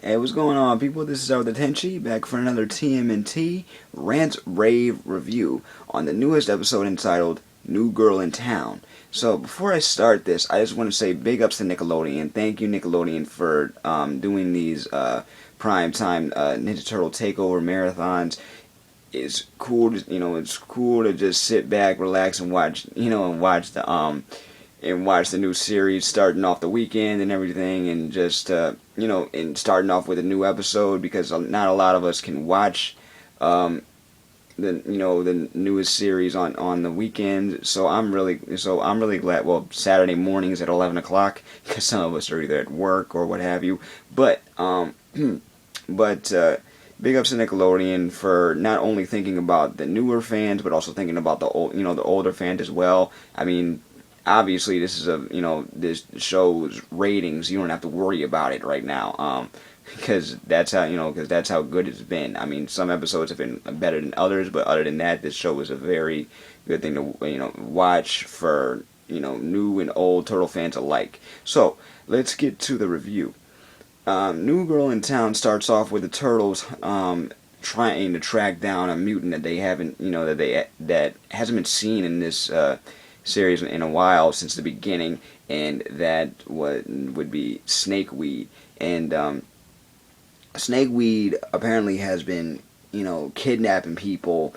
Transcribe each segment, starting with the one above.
Hey, what's going on, people? This is Arthur Tenchi, back for another TMNT Rant Rave review on the newest episode entitled New Girl in Town. So, before I start this, I just want to say big ups to Nickelodeon. Thank you, Nickelodeon, for doing these primetime Ninja Turtle takeover marathons. It's cool, it's cool to just sit back, relax, and watch, and watch the new series starting off the weekend and everything, and just and starting off with a new episode, because not a lot of us can watch the newest series on the weekend. So I'm really glad. Well, Saturday mornings at 11 o'clock, because some of us are either at work or what have you. But big ups to Nickelodeon for not only thinking about the newer fans, but also thinking about the older fans as well. I mean, obviously this is this show's ratings. You don't have to worry about it right now, because that's how good it's been. I mean, some episodes have been better than others, but other than that, this show is a very good thing to watch for new and old Turtle fans alike. So let's get to the review. New Girl in Town starts off with the Turtles trying to track down a mutant that they haven't, that hasn't been seen in this series in a while, since the beginning, and that would be Snakeweed. And Snakeweed apparently has been, kidnapping people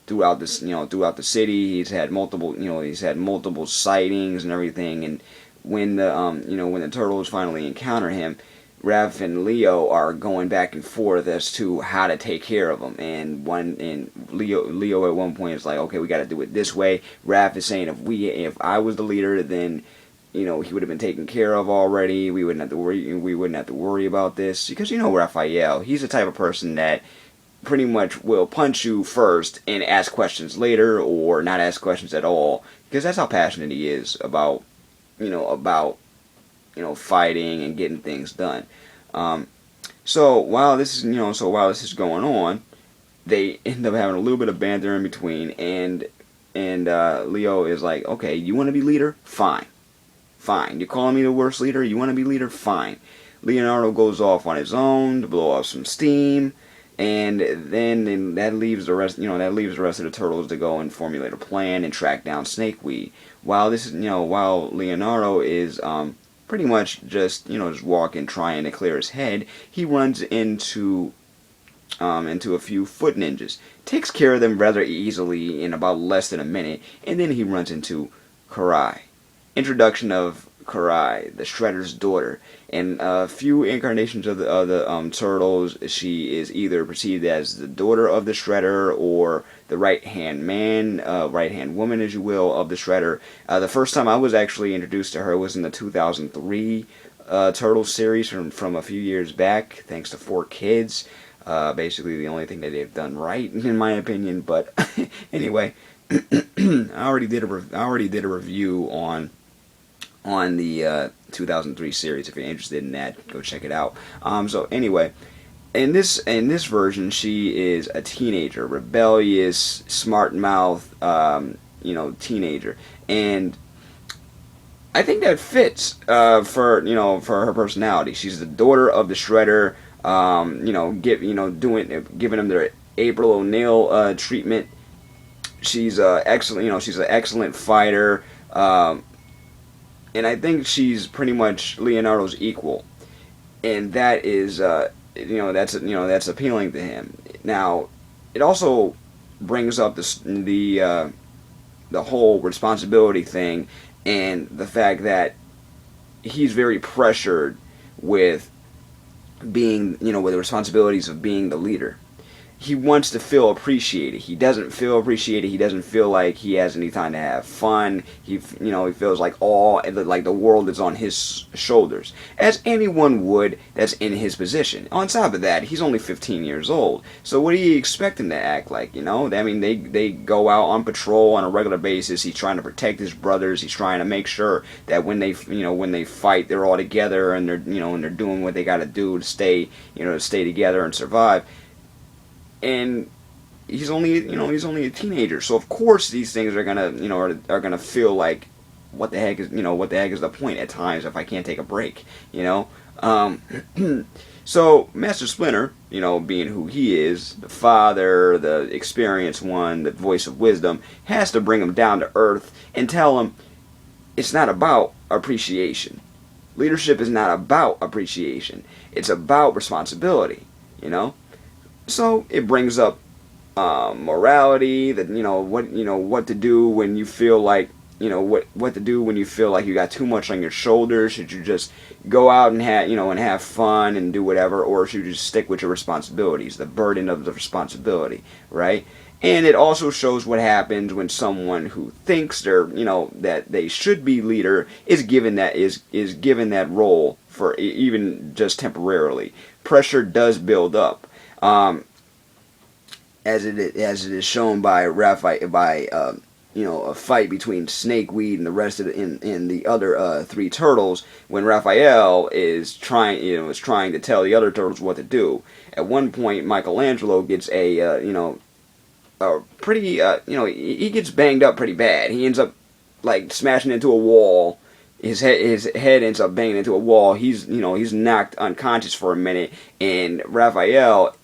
throughout this, throughout the city. He's had multiple sightings and everything. And when the Turtles finally encounter him, Raph and Leo are going back and forth as to how to take care of him. And Leo at one point is like, okay, we got to do it this way. Raph is saying, if I was the leader, then he would have been taken care of already. We wouldn't have to worry about this, because Raphael, he's the type of person that pretty much will punch you first and ask questions later, or not ask questions at all, because that's how passionate he is about fighting and getting things done. So while this is going on, they end up having a little bit of banter in between, and Leo is like, okay, you want to be leader? Fine. You're calling me the worst leader? You want to be leader? Fine. Leonardo goes off on his own to blow off some steam, and then that leaves the rest of the Turtles to go and formulate a plan and track down Snakeweed. While Leonardo is pretty much just walking, trying to clear his head, he runs into a few foot ninjas, takes care of them rather easily in about less than a minute, and then he runs into Karai. Introduction of Karai, the Shredder's daughter. In a few incarnations of the Turtles, she is either perceived as the daughter of the Shredder, or the right-hand man, right-hand woman, as you will, of the Shredder. The first time I was actually introduced to her was in the 2003 Turtles series from a few years back, thanks to 4Kids. Basically the only thing that they've done right, in my opinion. But anyway, I already did a review on the 2003 series. If you're interested in that, go check it out. So anyway, in this version, she is a teenager, rebellious, smart mouth, teenager, and I think that fits for her personality. She's the daughter of the Shredder, giving them their April O'Neil treatment. She's excellent. She's an excellent fighter. And I think she's pretty much Leonardo's equal, and that is, that's appealing to him. Now, it also brings up the whole responsibility thing, and the fact that he's very pressured with being, with the responsibilities of being the leader. He wants to feel appreciated. He doesn't feel appreciated. He doesn't feel like he has any time to have fun. He feels like the world is on his shoulders, as anyone would that's in his position. On top of that, he's only 15 years old. So what do you expect him to act like? I mean, they go out on patrol on a regular basis. He's trying to protect his brothers. He's trying to make sure that when they fight, they're all together, and they're doing what they got to do to stay together and survive. And he's only a teenager, so of course these things are gonna feel like, what the heck is the point at times if I can't take a break, Um, so Master Splinter, being who he is, the father, the experienced one, the voice of wisdom, has to bring him down to earth and tell him it's not about appreciation. Leadership is not about appreciation. It's about responsibility. You know. So it brings up morality, that what to do when you feel like what to do when you feel like you got too much on your shoulders. Should you just go out and have fun and do whatever, or should you just stick with your responsibilities, the burden of the responsibility, right? And it also shows what happens when someone who thinks that they should be leader is given that role for even just temporarily. Pressure does build up. As it is shown by Raphael, by a fight between Snakeweed and the rest of in the other three turtles, when Raphael is trying to tell the other turtles what to do. At one point, Michelangelo gets a pretty he gets banged up pretty bad. He ends up like smashing into a wall. His head ends up banging into a wall. He's knocked unconscious for a minute, and Raphael,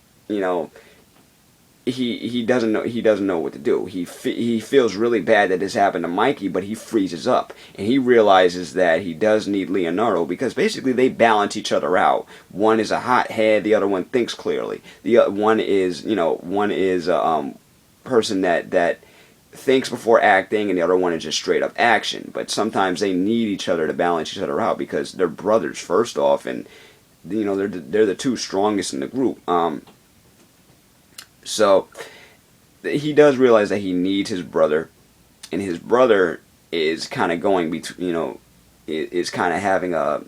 he doesn't know what to do. He feels really bad that this happened to Mikey, but he freezes up and he realizes that he does need Leonardo, because basically they balance each other out. One is a hothead, the other one thinks clearly. The one is a person that thinks before acting, and the other one is just straight up action. But sometimes they need each other to balance each other out, because they're brothers first off, and they're the two strongest in the group. So he does realize that he needs his brother, and his brother is kind of going between, is kind of having a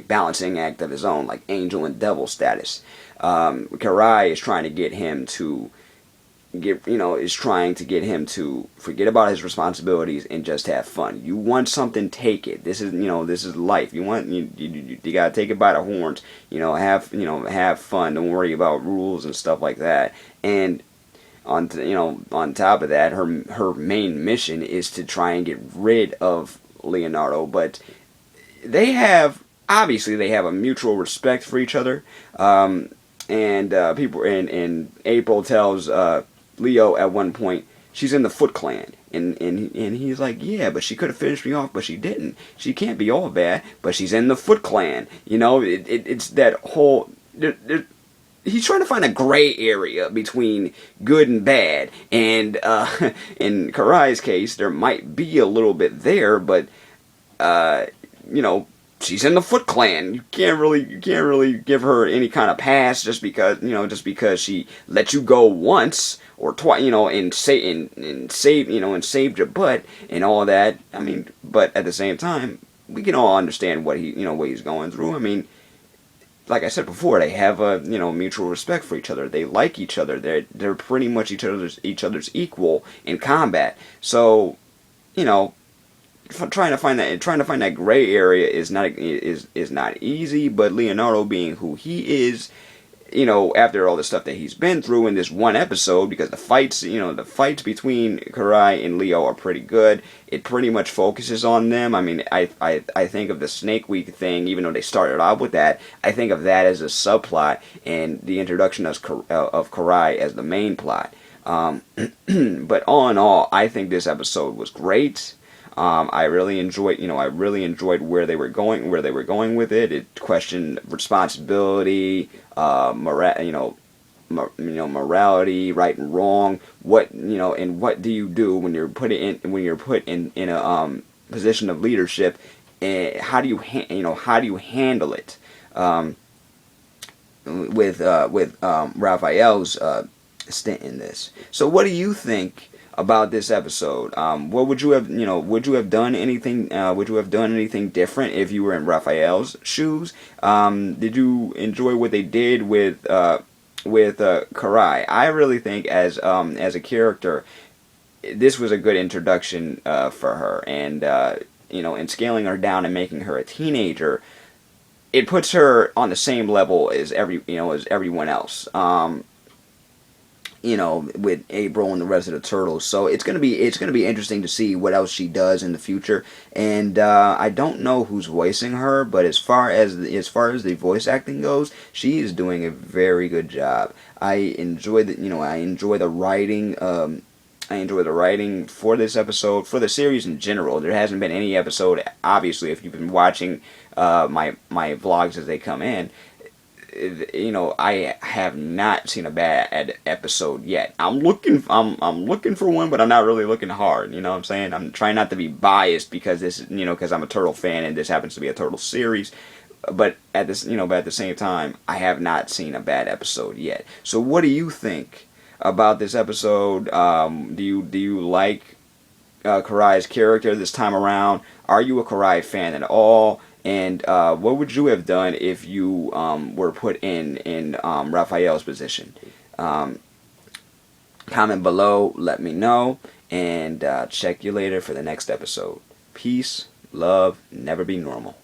balancing act of his own, like angel and devil status. Karai is trying to get him to forget about his responsibilities and just have fun. You want something, take it. This is life. You gotta take it by the horns. Have fun. Don't worry about rules and stuff like that. And on top of that, her main mission is to try and get rid of Leonardo. But they have a mutual respect for each other. And April tells Leo at one point she's in the Foot Clan, and he's like, yeah, but she could have finished me off, but she didn't. She can't be all bad, but she's in the Foot Clan. It's that whole. He's trying to find a gray area between good and bad, and in Karai's case, there might be a little bit there, but she's in the Foot Clan. You can't really give her any kind of pass just because she let you go once or twice, and saved your butt and all that. I mean, but at the same time, we can all understand what he's going through. I mean, like I said before, they have a mutual respect for each other. They like each other. They're pretty much each other's equal in combat. So, trying to find that gray area is not easy. But Leonardo, being who he is, after all the stuff that he's been through in this one episode, because the fights between Karai and Leo are pretty good. It pretty much focuses on them. I mean, I think of the Snakeweed thing, even though they started out with that, I think of that as a subplot, and the introduction of Karai as the main plot. But all in all, I think this episode was great. I really enjoyed where they were going with it. It questioned responsibility, morality, right and wrong. And what do you do when you're put in a position of leadership? And how do you handle it? With Raphael's stint in this. So, what do you think about this episode? What would you have done anything? Would you have done anything different if you were in Raphael's shoes? Did you enjoy what they did with Karai? I really think as a character, this was a good introduction for her, and in scaling her down and making her a teenager, it puts her on the same level as everyone else. with April and the rest of the turtles. So it's gonna be interesting to see what else she does in the future. And I don't know who's voicing her, but as far as the voice acting goes, she is doing a very good job. I enjoy the writing. I enjoy the writing for this episode, for the series in general. There hasn't been any episode, obviously, if you've been watching my vlogs as they come in. I have not seen a bad episode yet. I'm looking for one, but I'm not really looking hard. You know what I'm saying? I'm trying not to be biased because because I'm a Turtle fan and this happens to be a Turtle series. But at the same time, I have not seen a bad episode yet. So what do you think about this episode? Do you like Karai's character this time around? Are you a Karai fan at all? And what would you have done if you were put in Raphael's position? Comment below, let me know, and check you later for the next episode. Peace, love, never be normal.